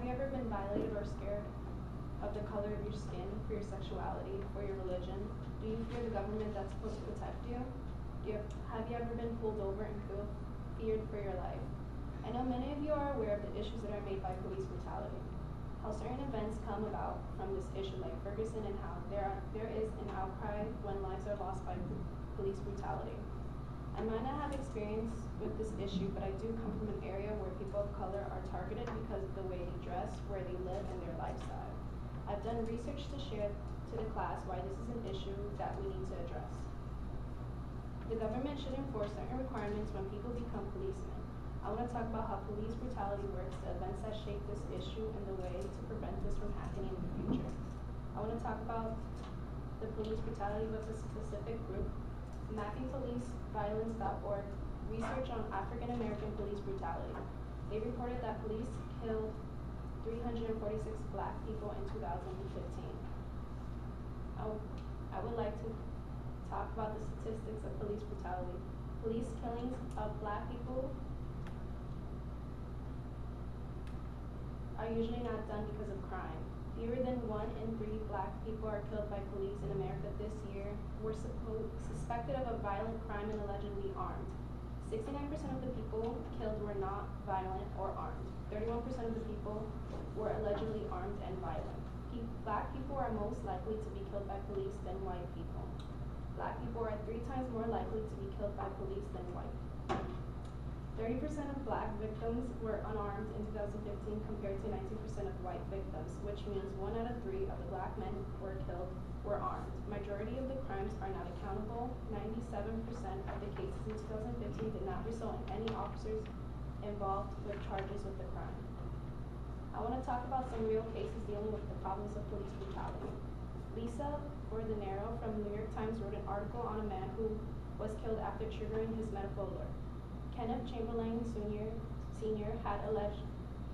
you ever been violated or scared of the color of your skin, for your sexuality, for your religion? Do you fear the government that's supposed to protect you? Have you ever been pulled over and feared for your life? I know many of you are aware of the issues that are made by police brutality, how certain events come about from this issue, like Ferguson, and how there is an outcry when lives are lost by police brutality. I might not have experience with this issue, but I do come from an area where people of color are targeted because of the way they dress, where they live, and their lifestyle. I've done research to share to the class why this is an issue that we need to address. The government should enforce certain requirements when people become policemen. I want to talk about how police brutality works, the events that shape this issue, and the way to prevent this from happening in the future. I want to talk about the police brutality with a specific group, mappingpoliceviolence.org, research on African American police brutality. They reported that police killed 346 Black people in 2015. I would like to talk about the statistics of police brutality. Police killings of Black people are usually not done because of crime. Fewer than 1 in 3 Black people are killed by police in America this year were suspected of a violent crime and allegedly armed. 69% of the people killed were not violent or armed. 31% of the people were allegedly armed and violent. Black people are most likely to be killed by police than white people. Black people are 3 times more likely to be killed by police than white. 30% of Black victims were unarmed in 2015 compared to 19% of white victims, which means 1 out of 3 of the Black men who were killed were armed. Majority of the crimes are not accountable. 97% of the cases in 2015 did not result in any officers involved with charges with the crime. I want to talk about some real cases dealing with the problems of police brutality. Lisa Ordinero from the New York Times wrote an article on a man who was killed after triggering his medical alert. Kenneth Chamberlain Sr. had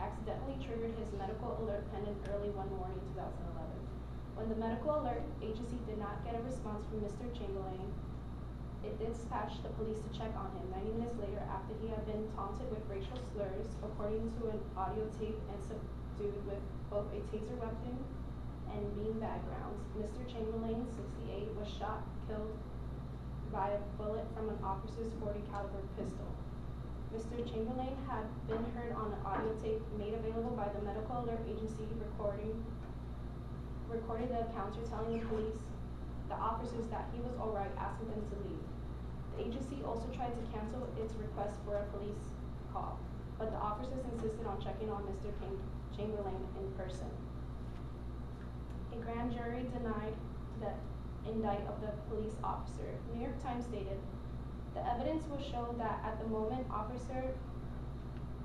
accidentally triggered his medical alert pendant early one morning in 2011. When the medical alert agency did not get a response from Mr. Chamberlain, it dispatched the police to check on him. 90 minutes later, after he had been taunted with racial slurs, according to an audio tape, and subdued with both a taser weapon and beanbag rounds, Mr. Chamberlain, 68, was shot, killed by a bullet from an officer's .40 caliber pistol. Mr. Chamberlain had been heard on an audio tape made available by the medical alert agency recorded the encounter, telling the officers that he was alright, asking them to leave. The agency also tried to cancel its request for a police call, but the officers insisted on checking on Mr. Chamberlain in person. A grand jury denied the indict of the police officer. New York Times stated, the evidence will show that at the moment Officer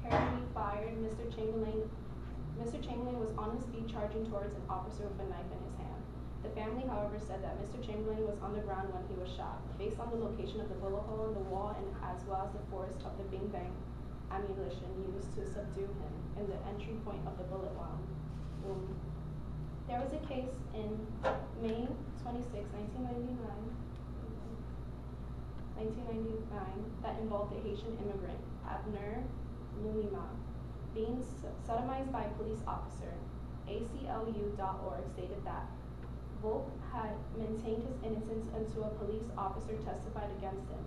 carefully fired, Mr. Chamberlain was on his feet charging towards an officer with a knife in his hand. The family, however, said that Mr. Chamberlain was on the ground when he was shot, based on the location of the bullet hole in the wall and as well as the force of the beanbag ammunition used to subdue him and the entry point of the bullet wound. There was a case in May 26, 1999, that involved a Haitian immigrant, Abner Lunima, being sodomized by a police officer. ACLU.org stated that Volk had maintained his innocence until a police officer testified against him.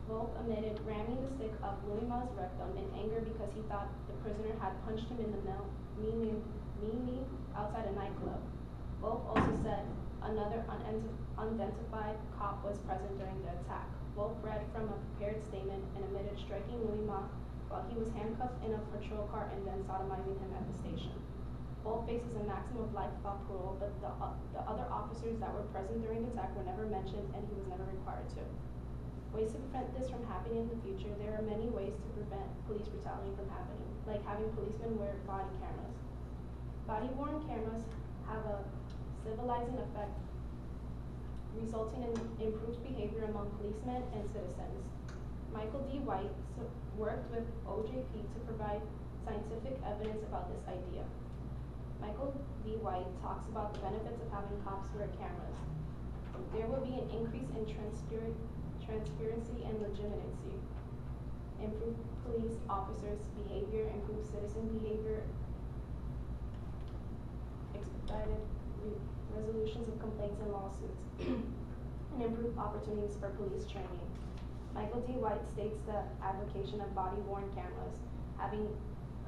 Volk admitted ramming the stick up Lunima's rectum in anger because he thought the prisoner had punched him in the knee outside a nightclub. Volk also said another unidentified cop was present during the attack. Volk read from a prepared statement and admitted striking Lunima while he was handcuffed in a patrol car and then sodomizing him at the station. Volk faces a maximum of life without parole, but the other officers that were present during the attack were never mentioned and he was never required to. Ways to prevent this from happening in the future. There are many ways to prevent police brutality from happening, like having policemen wear body cameras. Body-worn cameras have a civilizing effect, resulting in improved behavior among policemen and citizens. Michael D. White worked with OJP to provide scientific evidence about this idea. Michael D. White talks about the benefits of having cops wear cameras. There will be an increase in transparency and legitimacy, improved police officers' behavior, improved citizen behavior, expedited resolutions of complaints and lawsuits, and improved opportunities for police training. Michael D. White states the advocation of body-worn cameras, having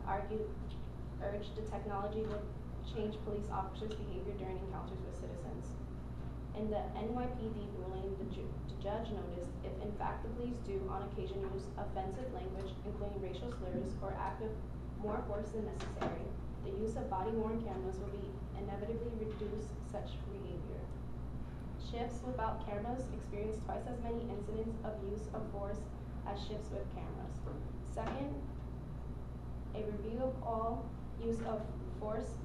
urged the technology would change police officers' behavior during encounters with citizens. In the NYPD ruling, the judge noticed if in fact the police do on occasion use offensive language, including racial slurs, or act with more force than necessary, the use of body-worn cameras will be inevitably reduce such behavior. Shifts without cameras experience twice as many incidents of use of force as shifts with cameras. Second, a review of all use of force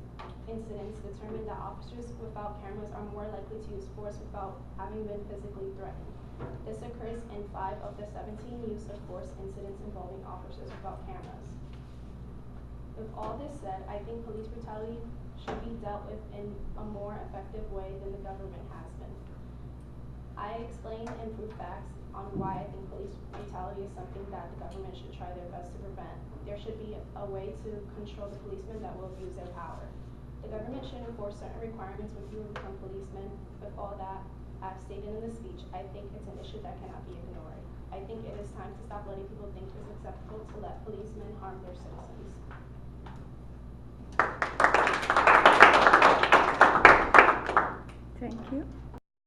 incidents determined that officers without cameras are more likely to use force without having been physically threatened. This occurs in 5 of the 17 use of force incidents involving officers without cameras. With all this said, I think police brutality should be dealt with in a more effective way than the government has been. I explained and proved facts on why I think police brutality is something that the government should try their best to prevent. There should be a way to control the policemen that will abuse their power. The government should enforce certain requirements when people become policemen. With all that I've stated in the speech, I think it's an issue that cannot be ignored. I think it is time to stop letting people think it's acceptable to let policemen harm their citizens. Thank you.